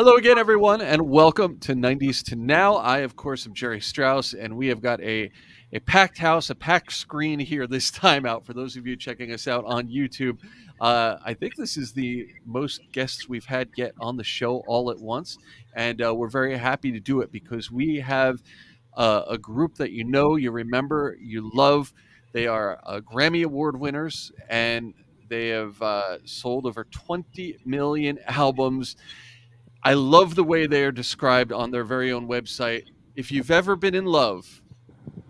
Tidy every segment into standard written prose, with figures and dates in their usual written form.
Hello again, everyone, and welcome to 90s to Now. I, of course, am Jerry Strauss, and we have got a packed house, a packed screen here this time out for those of you checking us out on YouTube. I think this is the most guests we've had yet on the show all at once, and we're very happy to do it because we have a group that you remember, you love. They are Grammy Award winners, and they have sold over 20 million albums. I love the way they are described on their very own website. If you've ever been in love,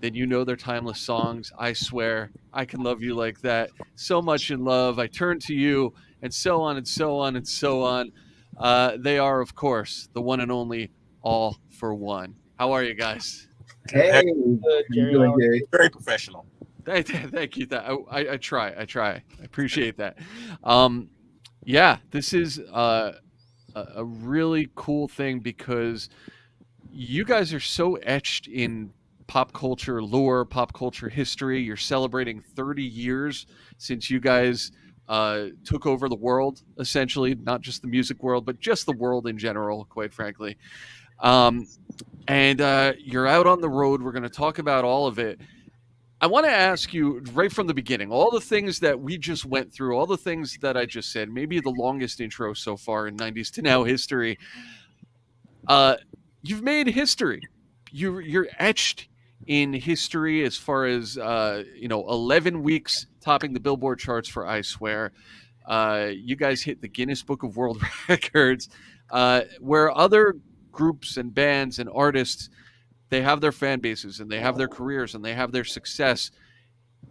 then you know their timeless songs. I swear, I can love you like that. So much in love. I turn to you, and so on and so on and so on. They are, of course, the one and only All-4-One. How are you guys? Hey, how Good, you Jerry. doing, Jerry? Very professional. Thank you. I try. I appreciate that. Yeah, this is a really cool thing because you guys are so etched in pop culture lore, pop culture history. You're celebrating 30 years since you guys took over the world, essentially, not just the music world, but just the world in general, quite frankly. And you're out on the road. We're going to talk about all of it. I want to ask you right from the beginning, all the things that we just went through, all the things that I just said, maybe the longest intro so far in 90s to Now history. You've made history. You're etched in history as far as 11 weeks topping the Billboard charts for I Swear. You guys hit the Guinness Book of World Records, where other groups and bands and artists, they have their fan bases and they have their careers and they have their success.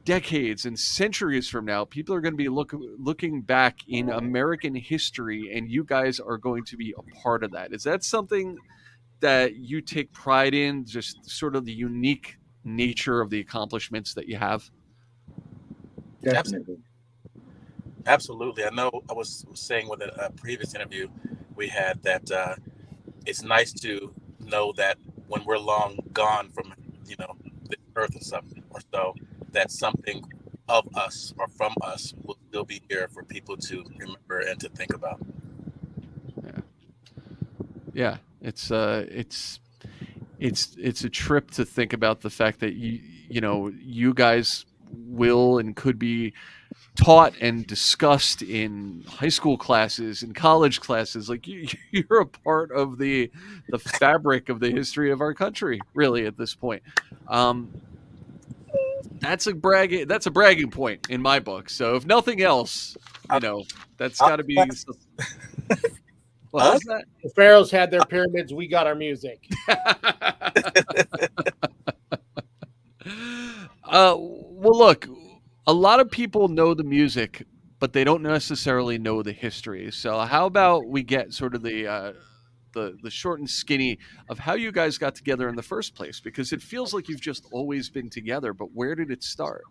Decades and centuries from now, people are going to be looking back in American history, and you guys are going to be a part of that. Is that something that you take pride in, just sort of the unique nature of the accomplishments that you have? Definitely. Absolutely. I know I was saying with a previous interview we had that it's nice to know that when we're long gone from, this earth or something or so, that something of us or from us will still be here for people to remember and to think about. Yeah. It's a trip to think about the fact that you guys will and could be taught and discussed in high school classes and college classes. Like you're a part of the fabric of the history of our country, really, at this point. That's a bragging point in my book. So if nothing else, that's got to be. What was that? The pharaohs had their pyramids. We got our music. Well, look, a lot of people know the music, but they don't necessarily know the history. So how about we get sort of the short and skinny of how you guys got together in the first place? Because it feels like you've just always been together, but where did it start?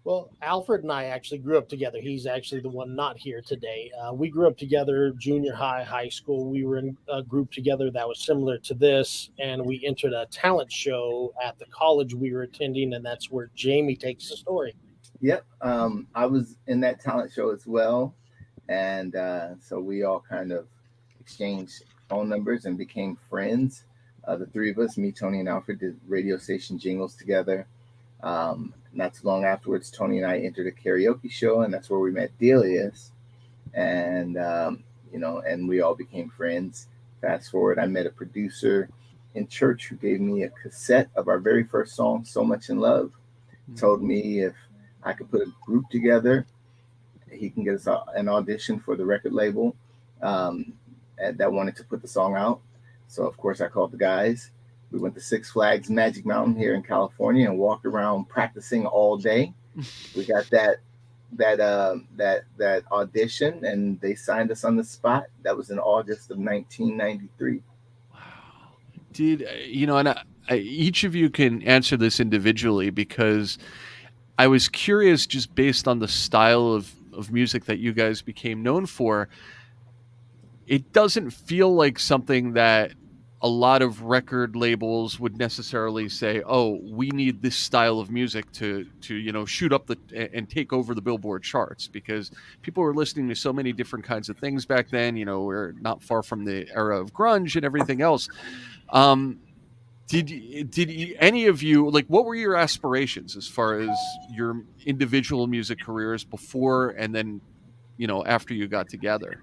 Well, Alfred and I actually grew up together. He's actually the one not here today. We grew up together, junior high, high school. We were in a group together that was similar to this, and we entered a talent show at the college we were attending, and that's where Jamie takes the story. Yep. I was in that talent show as well. And so we all kind of exchanged phone numbers and became friends. The three of us, me, Tony, and Alfred, did radio station jingles together. Not too long afterwards, Tony and I entered a karaoke show, and that's where we met Delius. And, and we all became friends. Fast forward, I met a producer in church who gave me a cassette of our very first song, So Much in Love. Told me if I could put a group together, he can get us an audition for the record label that wanted to put the song out. So, of course, I called the guys. We went to Six Flags Magic Mountain here in California and walked around practicing all day. We got that audition, and they signed us on the spot. That was in August of 1993. Wow. And each of you can answer this individually, because I was curious, just based on the style of music that you guys became known for. It doesn't feel like something that a lot of record labels would necessarily say, "Oh, we need this style of music to shoot up and take over the Billboard charts," because people were listening to so many different kinds of things back then. We're not far from the era of grunge and everything else. Did any of you, like, what were your aspirations as far as your individual music careers before and then after you got together?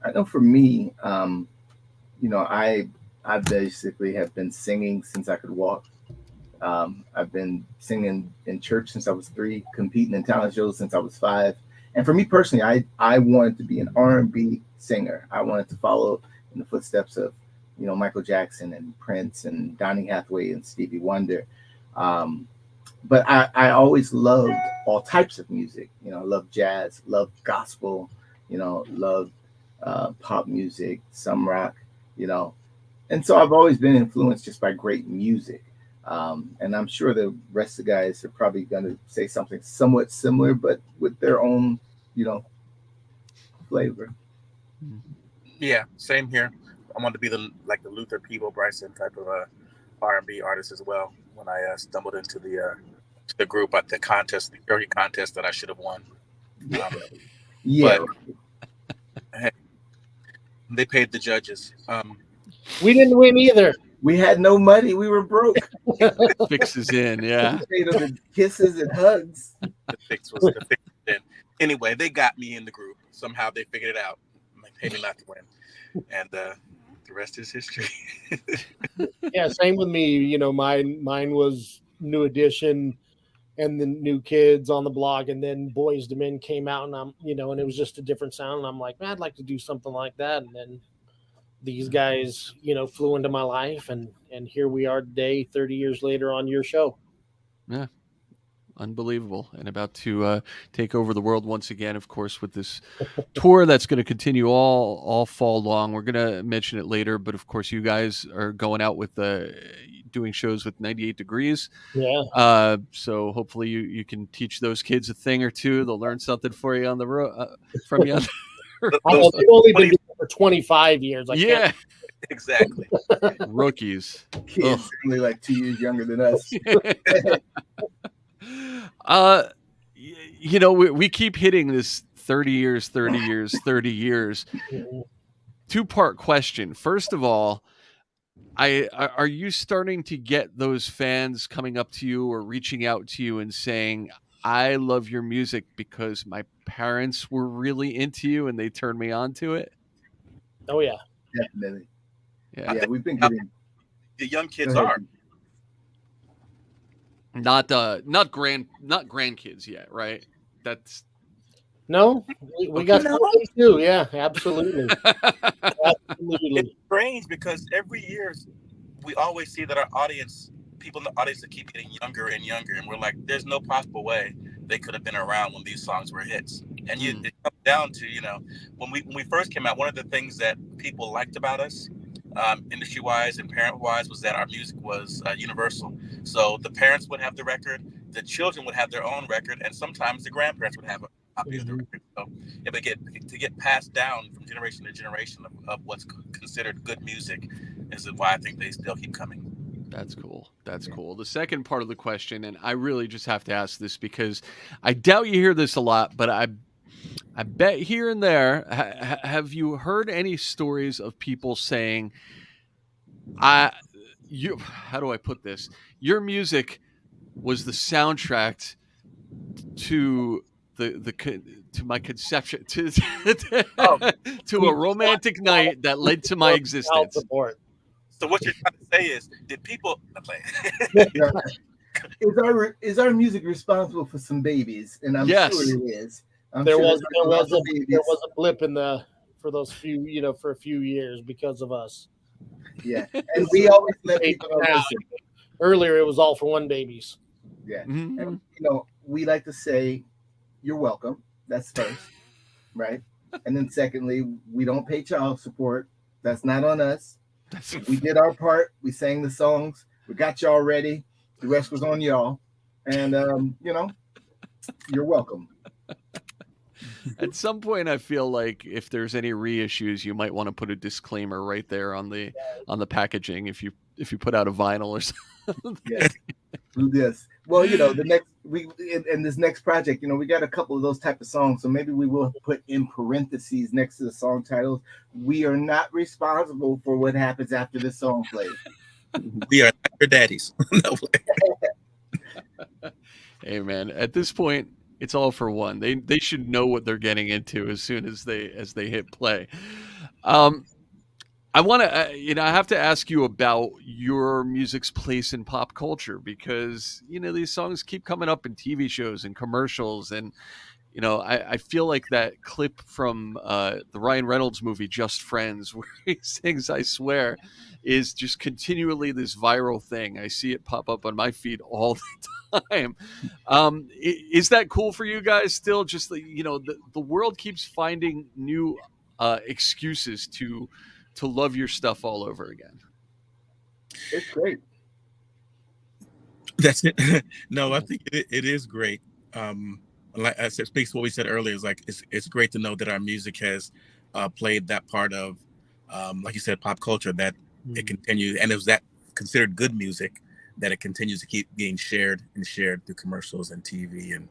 I know for me, I basically have been singing since I could walk. I've been singing in church since I was 3, competing in talent shows since I was 5. And for me personally, I wanted to be an R&B singer. I wanted to follow in the footsteps of, Michael Jackson and Prince and Donny Hathaway and Stevie Wonder. But I always loved all types of music. I love jazz, love gospel, love pop music, some rock, And so I've always been influenced just by great music. And I'm sure the rest of the guys are probably going to say something somewhat similar, but with their own, flavor. Yeah, same here. I wanted to be the Luther Peeble Bryson type of R&B artist as well. When I stumbled into the group at the early contest that I should have won. Yeah. But, hey, they paid the judges. We didn't win either. We had no money. We were broke. Fixes in, yeah. The kisses and hugs. The fix was in. Anyway, they got me in the group. Somehow they figured it out. They paid me not to win. And the rest is history. Yeah, same with me. Mine was New Edition and the New Kids on the Block, and then Boys to Men came out, and and it was just a different sound. And I'm like, man, I'd like to do something like that. And then these guys, flew into my life, and here we are today, 30 years later on your show. Yeah. Unbelievable. And about to take over the world once again, of course, with this tour that's going to continue all fall long. We're going to mention it later, but of course you guys are going out with doing shows with 98 Degrees. Yeah. So hopefully you can teach those kids a thing or two. They'll learn something for you on the road from you. They've only been doing it for 25 years. Yeah. Exactly. Rookies. Kids only like 2 years younger than us. We keep hitting this 30 years. 2-part question. First of all, are you starting to get those fans coming up to you or reaching out to you and saying, I love your music because my parents were really into you and they turned me on to it? Oh yeah. Definitely. Yeah, we've been getting the young kids are. Not grandkids yet, right? That's no, we got them too. Yeah, absolutely. Absolutely. It's strange because every year we always see that our audience, people in the audience, that keep getting younger and younger, and we're like, there's no possible way they could have been around when these songs were hits. And it comes down to when we first came out, one of the things that people liked about us, industry-wise and parent-wise, was that our music was universal. So the parents would have the record, the children would have their own record, and sometimes the grandparents would have a copy of the record. So if they get passed down from generation to generation of what's considered good music, is why I think they still keep coming. That's cool. That's cool. The second part of the question, and I really just have to ask this because I doubt you hear this a lot, but I bet here and there, have you heard any stories of people saying, how do I put this? Your music was the soundtrack to to my conception, to a romantic night that led to my existence. So what you're trying to say is, did people is our music responsible for some babies? And I'm sure it is. There was a blip for those few, for a few years because of us. Yeah, and we always let people know. Earlier, it was All-4-One babies. Yeah, and we like to say, "You're welcome." That's first, right? And then secondly, we don't pay child support. That's not on us. We did our part. We sang the songs. We got y'all ready. The rest was on y'all. And you're welcome. At some point, I feel like if there's any reissues, you might want to put a disclaimer right there on the packaging if you put out a vinyl or something. Yes. Yes. Well, you know, the next we in this next project, you know, we got a couple of those type of songs, so maybe we will put in parentheses next to the song titles. We are not responsible for what happens after the song plays. We are not your daddies. No way. Hey man, at this point, it's all for one. They should know what they're getting into as soon as they hit play. Um, I want to, I have to ask you about your music's place in pop culture because these songs keep coming up in TV shows and commercials, and I feel like that clip from the Ryan Reynolds movie Just Friends, where he sings "I Swear," is just continually this viral thing. I see it pop up on my feed all the time. Is that cool for you guys? Still, just the world keeps finding new excuses to love your stuff all over again. It's great. That's it. No, I think it is great. Like I said, speaks to what we said earlier. Is like it's great to know that our music has played that part of, like you said, pop culture. That it continues, and it was that considered good music that it continues to keep being shared through commercials and TV and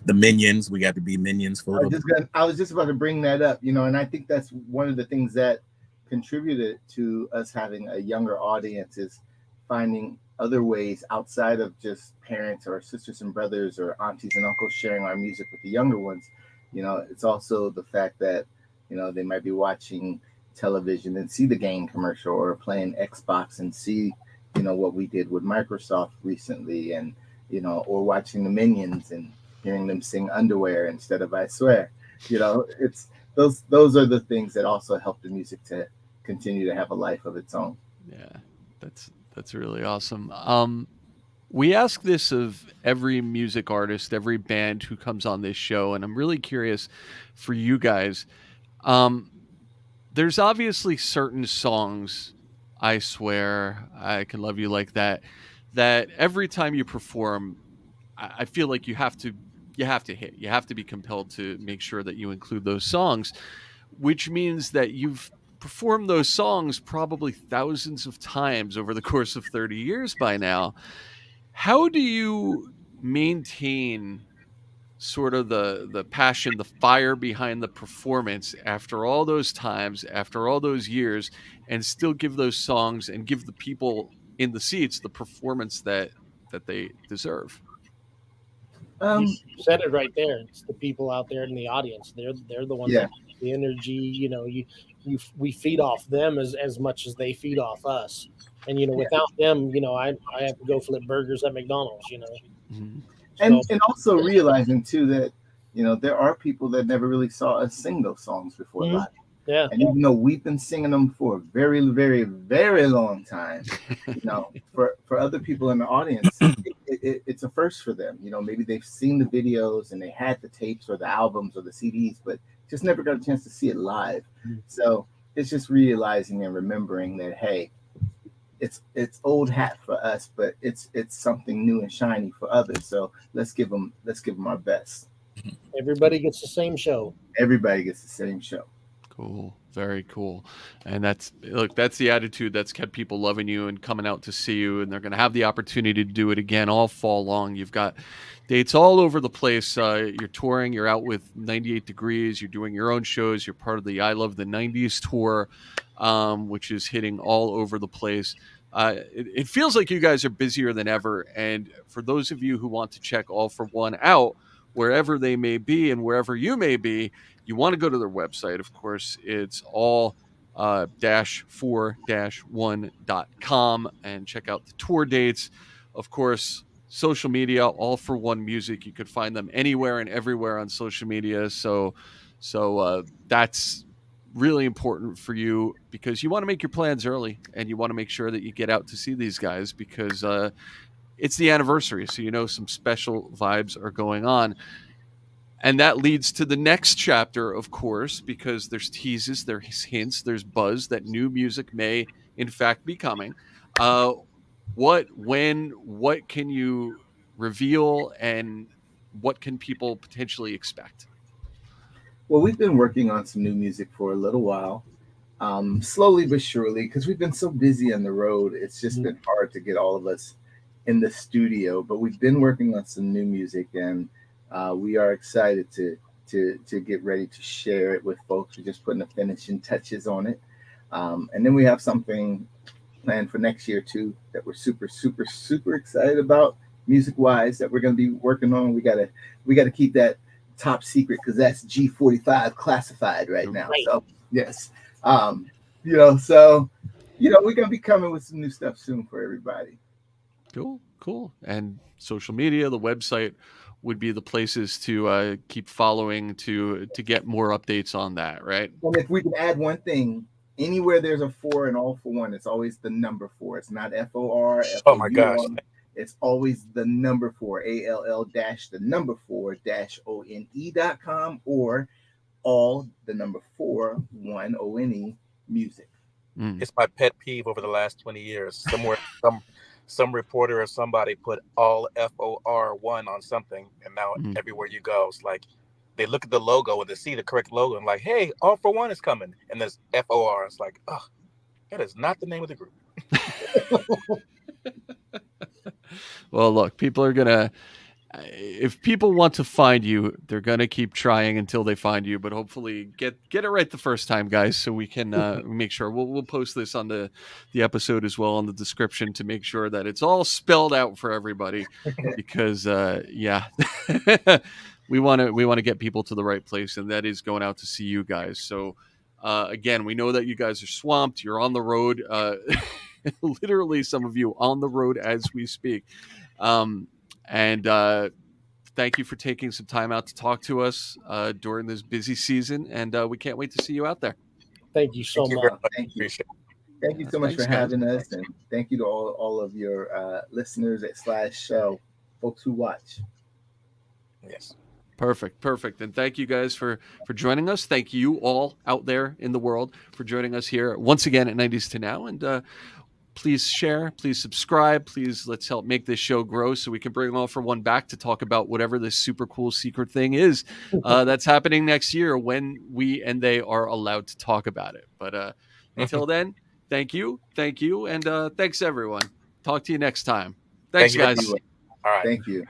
the Minions. We got to be Minions for. I was just about to bring that up, and I think that's one of the things that contributed to us having a younger audience is finding other ways outside of just parents or sisters and brothers or aunties and uncles sharing our music with the younger ones. It's also the fact that they might be watching television and see the game commercial or playing Xbox and see what we did with Microsoft recently, and or watching the Minions and hearing them sing Underwear instead of I Swear. It's those are the things that also help the music to continue to have a life of its own. Yeah, that's really awesome. We ask this of every music artist, every band who comes on this show, and I'm really curious for you guys. There's obviously certain songs, I Swear, I Can Love You Like That, that every time you perform, I feel like you have to hit. You have to be compelled to make sure that you include those songs, which means that you've performed those songs probably thousands of times over the course of 30 years by now. How do you maintain sort of the passion, the fire behind the performance after all those times, after all those years, and still give those songs and give the people in the seats the performance that they deserve? You said it right there. It's the people out there in the audience. They're the ones that have the energy. We feed off them as much as they feed off us. And without them, I have to go flip burgers at McDonald's. Mm-hmm. And also realizing too that there are people that never really saw us sing those songs before live. Yeah. And even though we've been singing them for a very, very, very long time, for other people in the audience, it's a first for them. Maybe they've seen the videos and they had the tapes or the albums or the CDs, but just never got a chance to see it live. So it's just realizing and remembering that, hey, it's old hat for us, but it's something new and shiny for others. So let's give them our best. Everybody gets the same show. Everybody gets the same show. Cool. Very cool. And that's the attitude that's kept people loving you and coming out to see you, and they're going to have the opportunity to do it again all fall long. You've got dates all over the place. You're touring, you're out with 98 Degrees, you're doing your own shows, you're part of the I Love the 90s tour, which is hitting all over the place. It feels like you guys are busier than ever, and for those of you who want to check All-4-One out, wherever they may be and wherever you may be, you want to go to their website. Of course, it's all-4-one.com and check out the tour dates. Of course, social media, All-4-One Music. You could find them anywhere and everywhere on social media. So that's really important for you because you want to make your plans early and you want to make sure that you get out to see these guys because it's the anniversary. So some special vibes are going on. And that leads to the next chapter, of course, because there's teases, there's hints, there's buzz that new music may, in fact, be coming. What can you reveal, and what can people potentially expect? Well, we've been working on some new music for a little while, slowly but surely, because we've been so busy on the road. It's just been hard to get all of us in the studio. But we've been working on some new music, and we are excited to get ready to share it with folks. We're just putting the finishing touches on it, and then we have something planned for next year too that we're super super super excited about music wise that we're going to be working on. We gotta keep that top secret because that's G45 classified right now. Right. So yes, um, so we're gonna be coming with some new stuff soon for everybody. Cool. And social media, the website would be the places to keep following to get more updates on that, right? And if we can add one thing, anywhere there's a four in All-4-One, it's always the number four. It's not FOR, Oh my gosh. FOUR. It's always the number four, ALL dash the number four dash ONE.com or all the number 4-1 ONE music. It's my pet peeve over the last 20 years. Somewhere, some reporter or somebody put all FOR1 on something, and now everywhere you go, it's like they look at the logo and they see the correct logo and like, hey, All-4-One is coming, and there's FOR. It's like, oh, that is not the name of the group. Well, look, people are gonna. If people want to find you, they're gonna keep trying until they find you. But hopefully, get it right the first time, guys, so we can make sure. We'll post this on the episode as well in the description to make sure that it's all spelled out for everybody. Because we want to get people to the right place, and that is going out to see you guys. So again, we know that you guys are swamped. You're on the road. Literally, some of you on the road as we speak. And thank you for taking some time out to talk to us during this busy season. And we can't wait to see you out there. Thank you so much. Thank you. Appreciate it. Thank you so much for having us. And thank you to all of your listeners / folks who watch. Yes. Perfect. And thank you guys for joining us. Thank you all out there in the world for joining us here once again at 90s to Now. And please share, please subscribe, please let's help make this show grow so we can bring All-4-One back to talk about whatever this super cool secret thing is that's happening next year when we and they are allowed to talk about it. But until then, thank you, and thanks everyone. Talk to you next time. Thanks, guys. All right. Thank you.